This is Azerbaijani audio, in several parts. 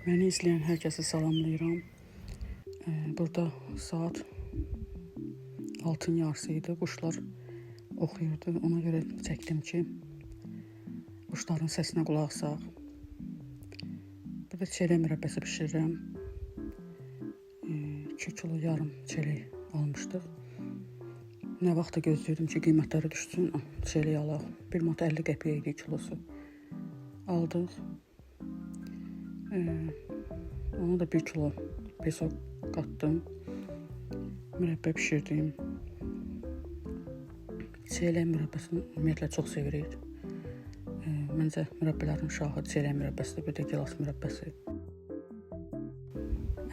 Məni izləyən hər kəsi salamlayıram. Burada saat 6-ın yarısı idi. Quşlar oxuyurdu. Ona görə çəkdim ki, quşların səsinə qulaq asaq. Burada çörək mürəbbəsi bişirirəm. 2 kilo yarım çörək almışdıq. Nə vaxt da gözləyirdim ki, qiymətləri düşsün, çörək alaq. 1 manat 50 qəpiyə idi kilosu. Aldıq. Ona da 1 kilo peso qatdım. Mürəbbə bişirdim. Çörək mürəbbəsini ümumiyyətlə çox sevirik. Məncə mürəbbələrin şahı çörək mürəbbəsidir, bir də gilas mürəbbəsi.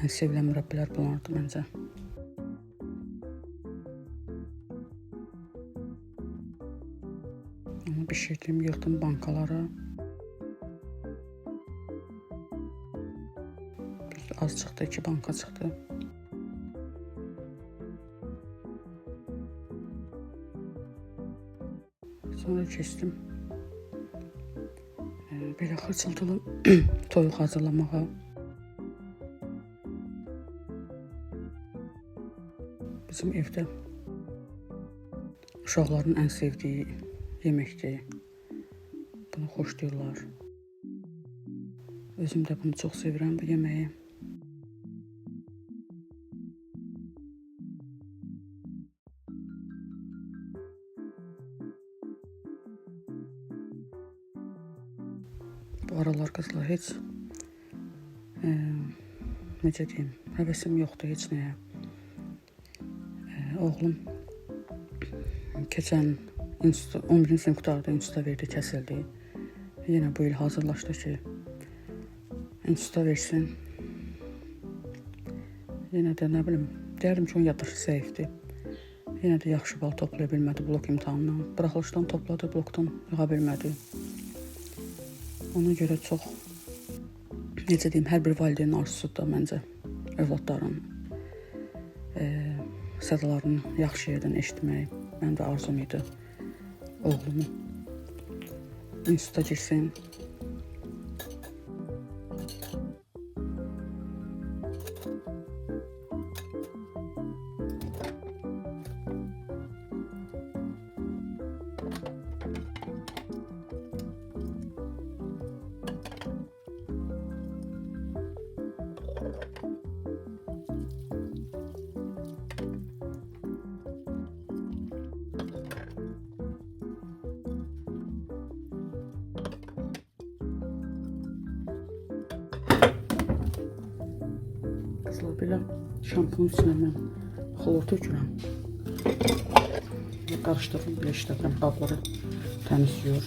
Ən sevilən mürəbbələr bunlardır məncə. Onu bişirdim, yığdım bankalara. Az çıxdı, 2 banka çıxdı. Sonra keçdim belə xırçıltılı toyuq hazırlamağa. Bizim evdə uşaqların ən sevdiyi yeməkdir. Bunu xoşlayırlar. Özüm də bunu çox sevirəm, bu yeməyi. Bu aralar qızlar heç necə deyim, həvəsim yoxdur heç nəyə. Oğlum keçən 11-ci sinif qurtardı, instituta verdi, kəsildi. Yenə bu il hazırlaşdı ki, instituta versin. Yenə də nə bilim, deyərdim ki, onun yaddaşı zəifdir. Yenə də yaxşı bal toplaya bilmədi blok imtahanından. Buraxılışdan topladı, blokdan yığa bilmədi. Ona görə çox, necə deyim, hər bir valideynin arzusudur da məncə övladların sədalarını yaxşı yerdən eşitmək. Mənim də arzum idi oğlumu instituta girsin. Qızlar, belə şampunun içinə mən xlor tökürəm. Qarışdırdım, belə işlədirəm, qabları təmizləyir.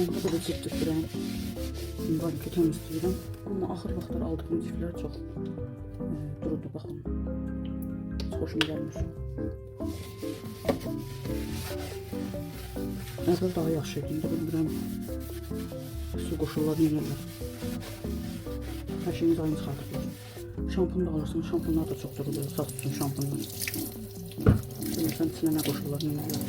Bunda da cip tökürəm. Var ki, təmizləyirəm. Amma axır vaxtlar aldığım ciplər çox durudur, baxın. xoşum gəlmir. Əvvəl daha yaxşı idi, indi bilmirəm su qoşurlar, yenirlər. Hər şeyin ayını çıxardıqlar. Şampun da alırsın, şampunlar da çox oluyor, saç üçün şampunlar. Bilmirsən içinə nə qoşurlar, yenirlər.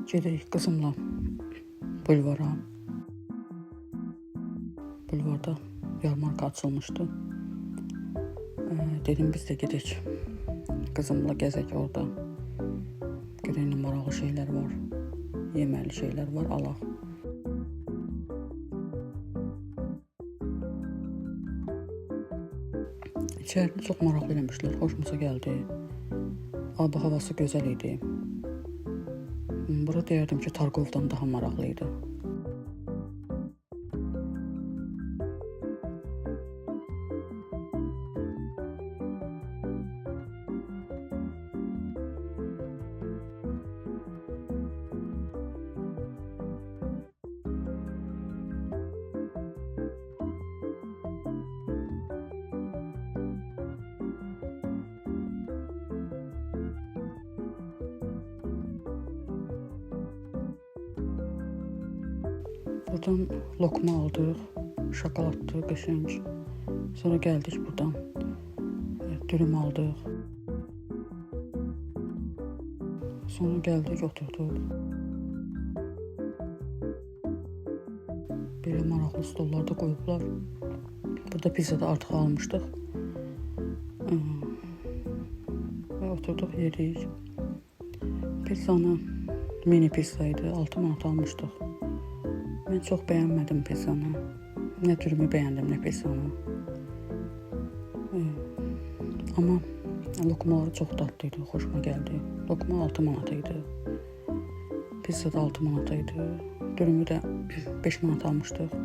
Gedək qızımla bulvara. Bulvarda yarmarka açılmışdı. Dedim biz də gedək. Qızımla gəzək orada. Görək nə maraqlı şeylər var. Yeməli şeylər var, alaq. İçərini çox maraqlı eləmişlər, xoşumuza gəldi. Hava havası gözəl idi. Bura deyərdim ki, Targovdan daha maraqlı idi. Buradan lokma aldıq, şokoladlı, qəşəng. Sonra gəldik buradan, dürüm aldıq. Sonra gəldik, oturduq. Belə maraqlı stollarda qoyublar. Burada pizza da artıq almışdıq. Və oturduq, yedik. Pizzanı mini pizza idi, 6 manat almışdıq. Mən çox bəyənmədim pizzanı. Nə dürümü bəyəndim, nə pizzanı. Amma lokmaları çox dadlı idi, xoşuma gəldi. Lokma 6 manat idi. Pizza da 6 manat idi. Dürümü də 5 manat almışdıq.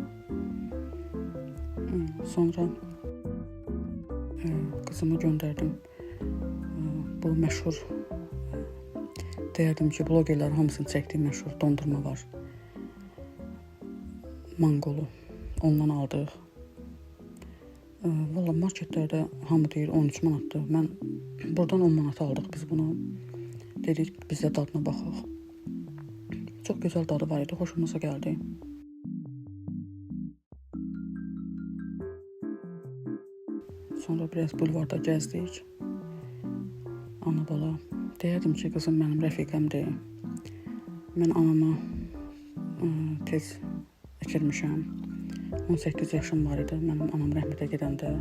Sonra qızımı göndərdim. Bu məşhur, deyərdim ki, blogerlər hamısını çəkdiyi məşhur dondurma var. Mangolu. Ondan aldıq. Valla marketlərdə hamı deyir 13 manatdır. Mən buradan 10 manat aldıq biz bunu. Dedik biz də dadına baxaq. Çox gözəl dadı var idi, xoşumuza gəldi. Sonra biraz bulvarda gəzdik. Ana bala. Deyərdim ki, qızım mənim rəfiqəmdir. Mən anama tez əkirmişəm. 18 yaşım var idi, mənim anam rəhmətə gedəndə.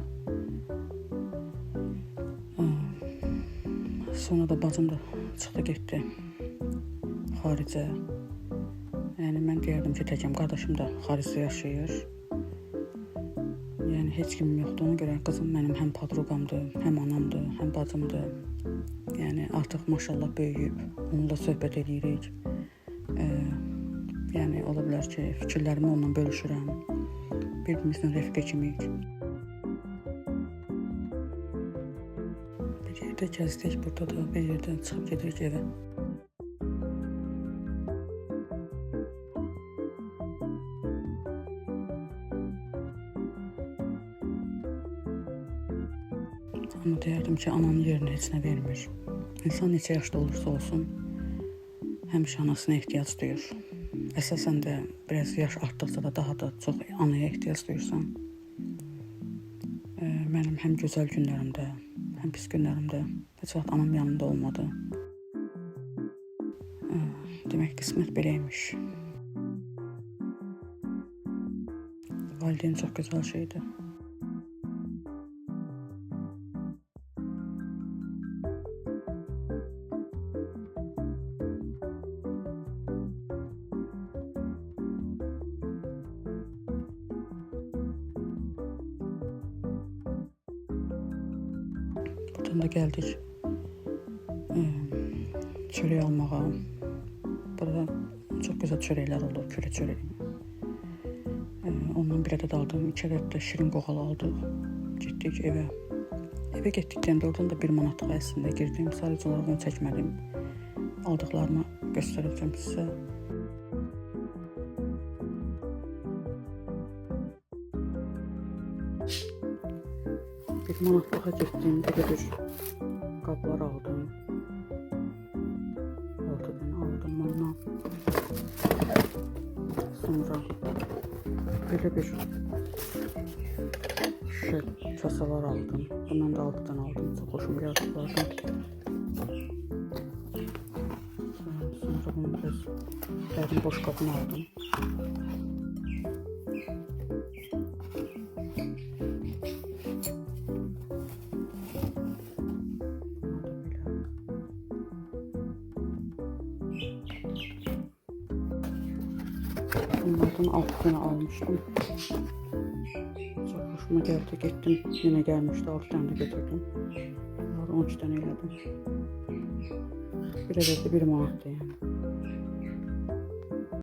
Sonra da bacım da çıxdı, getdi xaricə. Yəni, mən deyərdim ki, təkəm, qardaşım da xaricdə yaşayır. Yəni, heç kimim yoxdur, ona görə qızım mənim həm padruqamdır, həm anamdır, həm bacımdır. Yəni, artıq maşallah böyüyüb, onunla söhbət edirik. Yəni, ola bilər ki, fikirlərimi onunla bölüşürəm. Bir-birimizlə rəfiqə kimiyik. Bir yerdə gəzdik, burada da bir yerdən çıxıb gedirik evə. Amma deyərdim ki, ananın yerini heç nə vermir. İnsan neçə yaşda olursa olsun, həmişə anasına ehtiyac duyur. Əsasən də biraz yaş artdıqca da daha da çox anaya ehtiyac duyursan. Mənim həm gözəl günlərimdə, həm pis günlərimdə heç vaxt anam yanımda olmadı. Demək, qismət beləymiş. Valideyn çox gözəl şeydir. Buradan da gəldik çörək almağa. Burada çox gözəl çörəklər olur, kürə çörəyi. Ondan bir ədəd aldım, 2 ədəd də şirin qoğal aldıq. Getdik evə. Eve getdikdən də oradan da 1 manatlıq əslində girdim. Sadəcə olaraq onu çəkmədim. Aldıqlarımı göstərəcəm sizə. 1 manatlığa getdiyimdə belə bir qablar aldım. 6 dənə aldım ondan. Sonra belə bir şüşə kasalar aldım. Bundan da 6 dənə aldım. Çox xoşuma gəldi bunlardan. Sonra bunun biraz dərin boş qabını aldım. Bunlardan 6 dənə almışdım. Çox hoşuma gəldi. Getdim, yenə gəlmişdi. 6 dənə də götürdüm. Bunları 12 dənə elədim. Bir ədəd də 1 manatdır yəni.